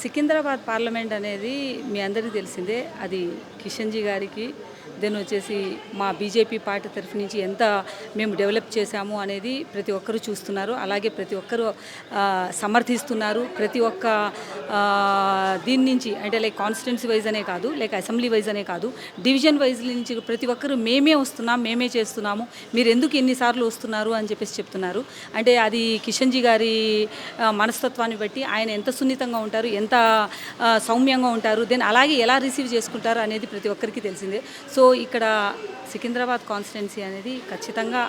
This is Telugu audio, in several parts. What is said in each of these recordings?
సికింద్రాబాద్ పార్లమెంట్ అనేది మీ అందరికీ తెలిసిందే. అది కిషన్జీ గారికి దెన్ వచ్చేసి మా బీజేపీ పార్టీ తరఫు నుంచి ఎంత మేము డెవలప్ చేశాము అనేది ప్రతి ఒక్కరూ చూస్తున్నారు. అలాగే ప్రతి ఒక్కరూ సమర్థిస్తున్నారు. ప్రతి ఒక్క దీని నుంచి అంటే లైక్ కాన్స్టిట్యున్సీ వైజ్ అనే కాదు, లైక్ అసెంబ్లీ వైజ్ అనే కాదు, డివిజన్ వైజ్ నుంచి ప్రతి ఒక్కరూ మేమే వస్తున్నాం, మేమే చేస్తున్నాము, మీరు ఎందుకు ఎన్నిసార్లు వస్తున్నారు అని చెప్పేసి చెప్తున్నారు. అంటే అది కిషన్జీ గారి మనస్తత్వాన్ని బట్టి ఆయన ఎంత సున్నితంగా ఉంటారు, ఎంత సౌమ్యంగా ఉంటారు, దెన్ అలాగే ఎలా రిసీవ్ చేసుకుంటారు అనేది ప్రతి ఒక్కరికి తెలిసిందే. సో ఇక్కడ సికింద్రాబాద్ కాన్స్టిట్యున్సీ అనేది ఖచ్చితంగా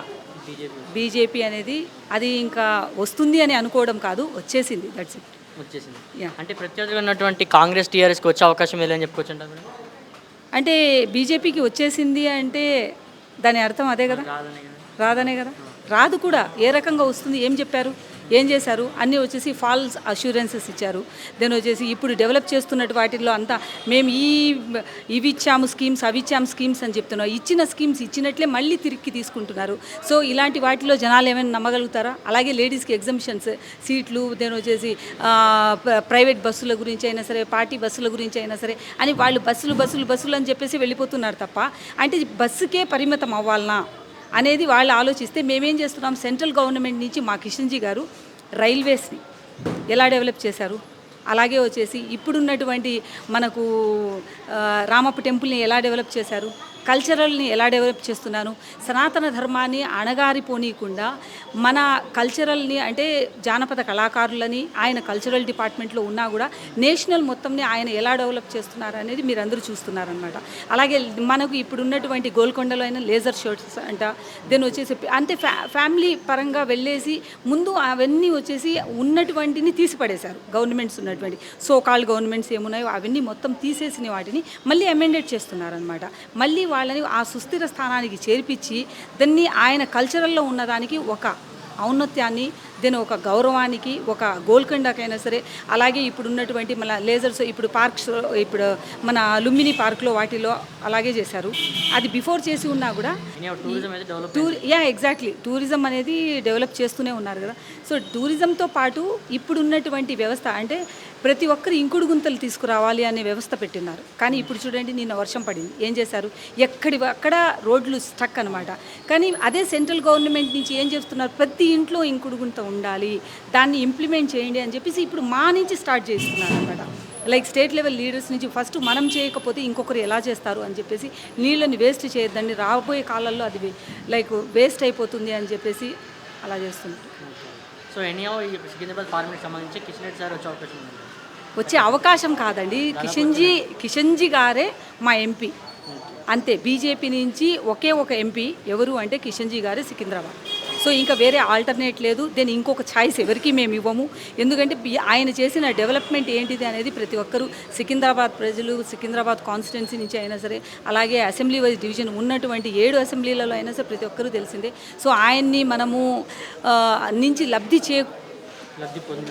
బీజేపీ అనేది అది ఇంకా వస్తుంది అని అనుకోవడం కాదు, వచ్చేసింది. దట్స్ ఇట్, వచ్చేసింది. అంటే ప్రత్యర్థిగా ఉన్నటువంటి కాంగ్రెస్ టీఆర్ఎస్కి వచ్చే అవకాశం లేదని చెప్పుకోవచ్చు అంటారు. అంటే బీజేపీకి వచ్చేసింది అంటే దాని అర్థం అదే కదా, రాదనే కదా. రాదు కూడా. ఏ రకంగా వస్తుంది, ఏం చెప్పారు, ఏం చేశారు, అన్నీ వచ్చేసి ఫాల్స్ అష్యూరెన్సెస్ ఇచ్చారు. దెన్ వచ్చేసి ఇప్పుడు డెవలప్ చేస్తున్నట్టు వాటిల్లో అంతా మేము ఇవి ఇచ్చాము స్కీమ్స్, అవి ఇచ్చాము స్కీమ్స్ అని చెప్తున్నాం. ఇచ్చిన స్కీమ్స్ ఇచ్చినట్లే మళ్ళీ తిరిగి తీసుకుంటున్నారు. సో ఇలాంటి వాటిలో జనాలు ఏమైనా నమ్మగలుగుతారా? అలాగే లేడీస్కి ఎగ్జంప్షన్స్ సీట్లు, దెన్ వచ్చేసి ప్రైవేట్ బస్సుల గురించి అయినా సరే, పార్టీ బస్సుల గురించి అయినా సరే అని వాళ్ళు బస్సులు అని చెప్పేసి వెళ్ళిపోతున్నారు తప్ప, అంటే బస్సుకే పరిమితం అవ్వాలనా అనేది వాళ్ళు ఆలోచిస్తే మేమేం చేస్తున్నాం, సెంట్రల్ గవర్నమెంట్ నుంచి మా కిషన్జీ గారు రైల్వేస్ని ఎలా డెవలప్ చేశారు, అలాగే వచ్చేసి ఇప్పుడున్నటువంటి మనకు రామప్ప టెంపుల్ని ఎలా డెవలప్ చేశారు, కల్చరల్ని ఎలా డెవలప్ చేస్తున్నాను, సనాతన ధర్మాన్ని అణగారిపోనీయకుండా మన కల్చరల్ని అంటే జానపద కళాకారులని ఆయన కల్చరల్ డిపార్ట్మెంట్లో ఉన్నా కూడా నేషనల్ మొత్తంని ఆయన ఎలా డెవలప్ చేస్తున్నారు అనేది మీరు అందరూ చూస్తున్నారనమాట. అలాగే మనకు ఇప్పుడు ఉన్నటువంటి గోల్కొండలో అయిన లేజర్ షోస్ అంట, దెన్ వచ్చేసి అంతే ఫ్యామిలీ పరంగా వెళ్ళేసి ముందు అవన్నీ వచ్చేసి ఉన్నటువంటిని తీసిపడేశారు. గవర్నమెంట్స్ ఉన్నటువంటి సో కాల్డ్ గవర్నమెంట్స్ ఏమున్నాయో అవన్నీ మొత్తం తీసేసిన వాటిని మళ్ళీ అమెండెడ్ చేస్తున్నారనమాట. మళ్ళీ వాళ్ళని ఆ సుస్థిర స్థానానికి చేర్పించి దాన్ని ఆయన కల్చరల్లో ఉన్నదానికి ఒక ఔన్నత్యాన్ని, దెన్ ఒక గౌరవానికి, ఒక గోల్కొండకైనా సరే, అలాగే ఇప్పుడు ఉన్నటువంటి మన లేజర్స్ ఇప్పుడు పార్క్స్, ఇప్పుడు మన లుంబిని పార్క్లో వాటిలో అలాగే చేశారు. అది బిఫోర్ చేసి ఉన్నా కూడా ఎగ్జాక్ట్లీ టూరిజం అనేది డెవలప్ చేస్తూనే ఉన్నారు కదా. సో టూరిజంతో పాటు ఇప్పుడు ఉన్నటువంటి వ్యవస్థ అంటే ప్రతి ఒక్కరు ఇంకుడు గుంతలు తీసుకురావాలి అనే వ్యవస్థ పెట్టినారు. కానీ ఇప్పుడు చూడండి, నిన్న వర్షం పడింది, ఏం చేశారు, అక్కడ రోడ్లు స్టక్ అనమాట. కానీ అదే సెంట్రల్ గవర్నమెంట్ నుంచి ఏం చేస్తున్నారు, ప్రతి ఇంట్లో ఇంకుడు గుంత ఉండాలి, దాన్ని ఇంప్లిమెంట్ చేయండి అని చెప్పేసి ఇప్పుడు మా నుంచి స్టార్ట్ చేస్తున్నారు అనమాట. లైక్ స్టేట్ లెవెల్ లీడర్స్ నుంచి ఫస్ట్ మనం చేయకపోతే ఇంకొకరు ఎలా చేస్తారు అని చెప్పేసి నీళ్ళని వేస్ట్ చేయొద్దండి, రాబోయే కాలంలో అది లైక్ వేస్ట్ అయిపోతుంది అని చెప్పేసి అలా చేస్తున్నారు. సో ఎనీహౌ ఈ సికింద్రాబాద్ పార్లమెంట్కి సంబంధించి కిషన్ రెడ్డి సార్ వచ్చే అవకాశం ఉంది? వచ్చే అవకాశం కాదండి, కిషన్జీ గారే మా ఎంపీ అంతే. బీజేపీ నుంచి ఒకే ఒక ఎంపీ ఎవరు అంటే కిషన్జీ గారే సికింద్రాబాద్. సో ఇంకా వేరే ఆల్టర్నేట్ లేదు. దెన్ ఇంకొక ఛాయిస్ ఎవరికి మేము ఇవ్వము. ఎందుకంటే ఆయన చేసిన డెవలప్మెంట్ ఏంటిది అనేది ప్రతి ఒక్కరూ సికింద్రాబాద్ ప్రజలు, సికింద్రాబాద్ కాన్స్టిట్యున్సీ నుంచి అయినా సరే, అలాగే అసెంబ్లీ వైజ్ డివిజన్ ఉన్నటువంటి 7 అసెంబ్లీలలో అయినా సరే ప్రతి ఒక్కరూ తెలిసిందే. సో ఆయన్ని మనము నుంచి లబ్ధి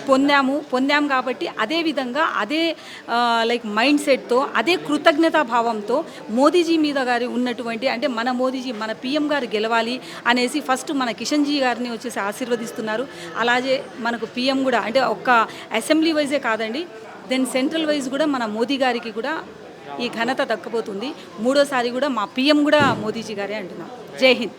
పొందాము కాబట్టి అదేవిధంగా అదే లైక్ మైండ్ సెట్తో, అదే కృతజ్ఞతా భావంతో మోదీజీ మీద గారి ఉన్నటువంటి అంటే మన మోదీజీ, మన పిఎం గారు గెలవాలి అనేసి ఫస్ట్ మన కిషన్జీ గారిని వచ్చేసి ఆశీర్వదిస్తున్నారు. అలాగే మనకు పిఎం కూడా అంటే ఒక్క అసెంబ్లీ వైజే కాదండి, దెన్ సెంట్రల్ వైజ్ కూడా మన మోదీ గారికి కూడా ఈ ఘనత దక్కబోతుంది. 3వ సారి కూడా మా పిఎం కూడా మోదీజీ గారే అంటున్నాం. జై హింద్.